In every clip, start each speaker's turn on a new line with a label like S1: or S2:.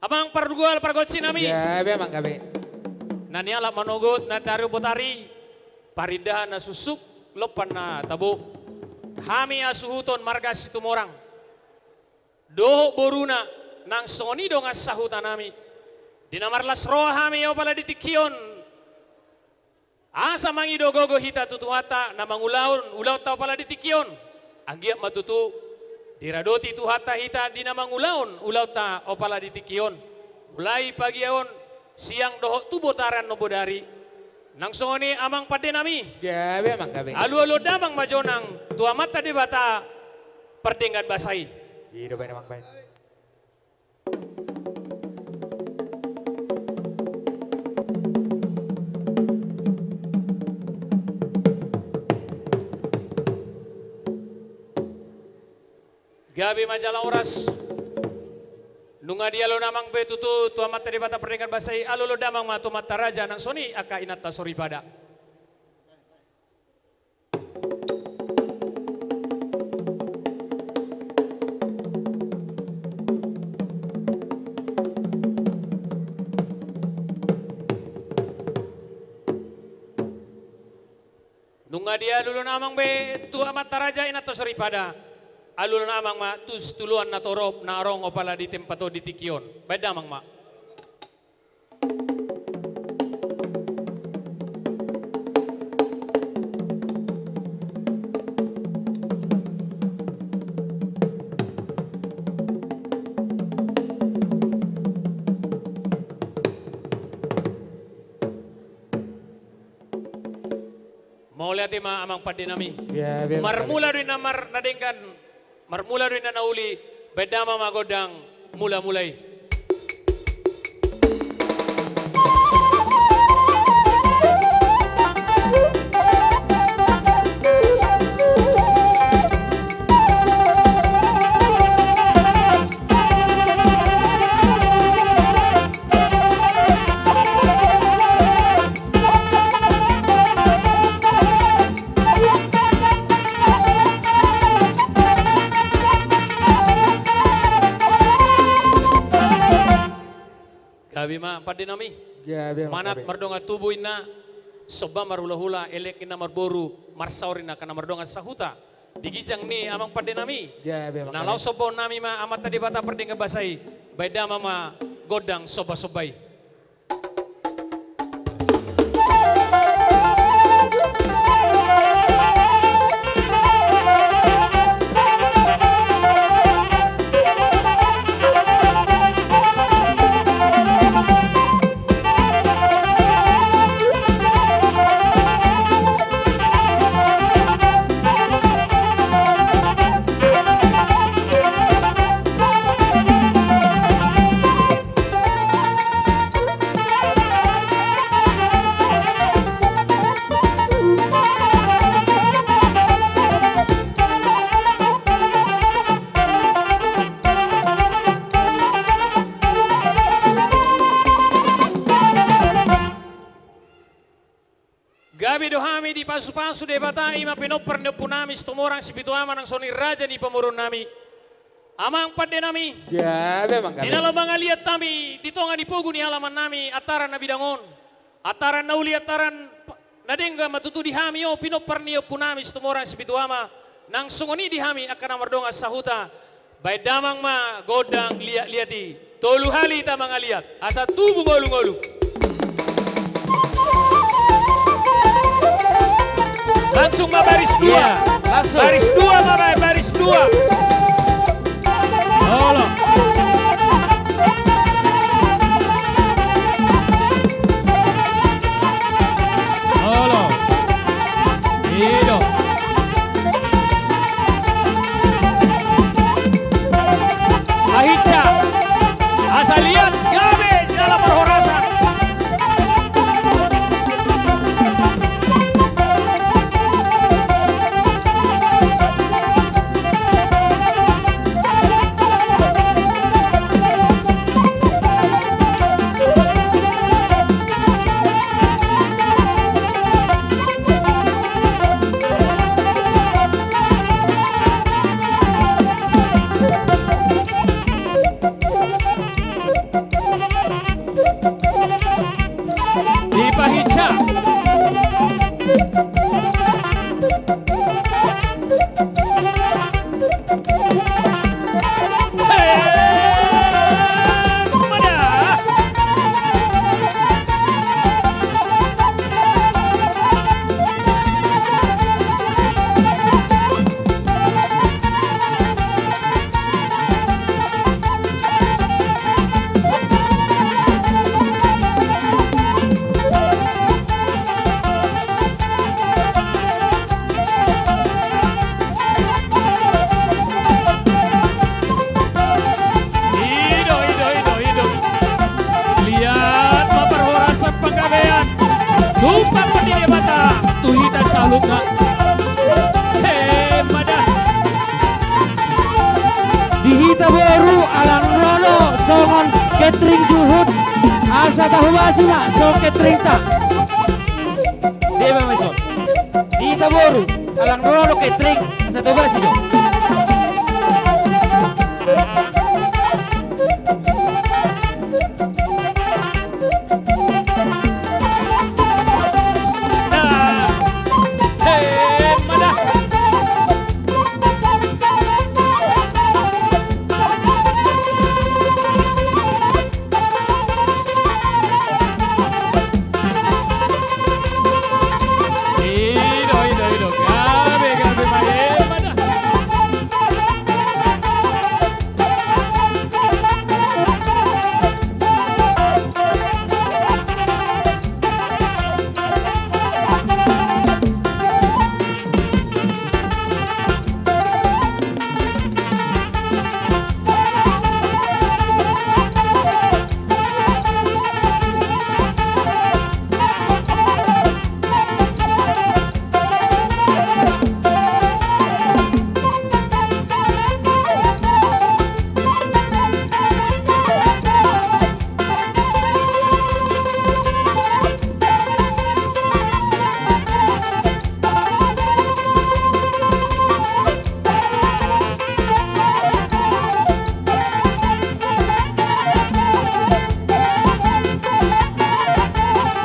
S1: Amang pardugal pargot sinami.
S2: Gabi amang gabi.
S1: Naniala manogot na tario botari. Parida na susuk lopan na tabo. Hami asuhuton marga situmorang. Doho boruna nang sonido nga sahutan nami. Dinamarlas roa hami o pala ditikyon. Asa mangido gogo hita tutuhata na mangulaon ulaw tao pala ditikyon. Anggiap matutu diradoti tuhata hita di na mangulaon ulaw ta o pala ditikyon. Mulai pagyaon siang doho tubotaran no bodari. Nang songoni amang pade nami.
S2: Gabi amang gabi.
S1: Alu-alu damang majonang tua mata di bata perdenggan basai.
S2: Hidup baik amang baik.
S1: Gabi majalah oras. Nunga dia lo namang betutu tua mata di bata perdenggan basai alu lo damang matu mata raja nang soni aka inata sori pada. Nunga dia lulu namang be tua mata raja inata sori pada. Alul namang ma tus tuluan na torop na arong o pala di tempato di tikyon. Beda mang ma. Mau lihat ma amang padinami.
S2: Gabi amang gabi.
S1: Marmula rin na nadenggan. Marmula rin na nauli, bedama magodang mula-mulay. Gabi ma padinami.
S2: Gabi amang
S1: Manat
S2: gabi.
S1: mardonga tubuin na soba marula-hula elek ina marboru marsaurin na kana mardonga sahuta. Digijang ni amang padinami.
S2: Gabi amang
S1: Nalau
S2: gabi.
S1: sobo nami ma amat tadi bata perdengga basai. Beda mama godang soba-sobai. Gabi dohami di pasu-pasu de bata ima pinoper ne punami stumorang si bituama nang soni raja ni pemurun nami. Amang pade nami.
S2: Gabi amang gabi.
S1: Dinalo mangaliat nami ditonga dipugu ni halaman nami ataran na bidangon. Ataran nauli ataran nadengga matutu di hami o pinoper ni punami stumorang si bituama nang sungoni di hami akan mardonga sahuta. Baik damang ma godang liati. Tolu hali ta mangaliat asa tubu ngolu-ngolu. Langsung ma baris dua.
S2: Iya, langsung.
S1: Baris dua ma baris dua. Halo. Halo. Hido. Ahica. Asal lihat Gabe dalam perhorasan.
S3: Boru Alan Rono songon catering Juhud asa tahu basi mak so catering tak dia bang meson di Boru Alan Rono catering asa tahu basi jo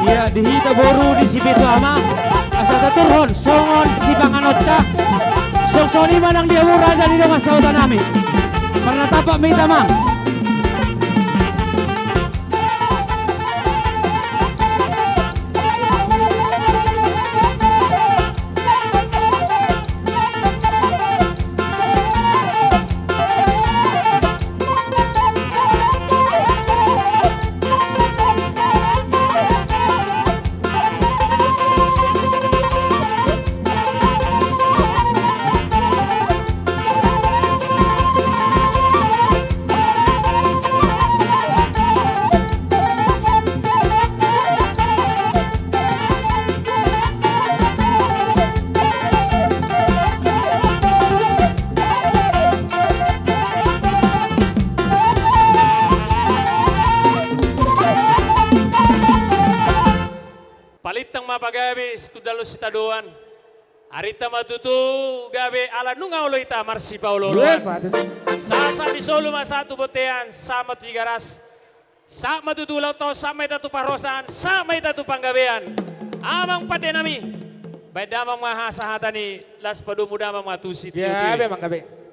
S3: ya di Boru di Sibitu Ama asal taturhon songon si Banganota song soni manang dia muraja di rumah sautan nami pernah tapak minta mah
S1: Palitang mapagabi studalo sitaduan. Arita matutu gabi ala nunga ulo ita marsi Paulo. Sa di solo masatu botean sama tu garas. Sa matutulaw to sa may tatu parosan sa may tatu panggabean. Amang padenami. Baik damang mahasahatan ni las padumudamang matusit.
S2: Ya, memang gabi.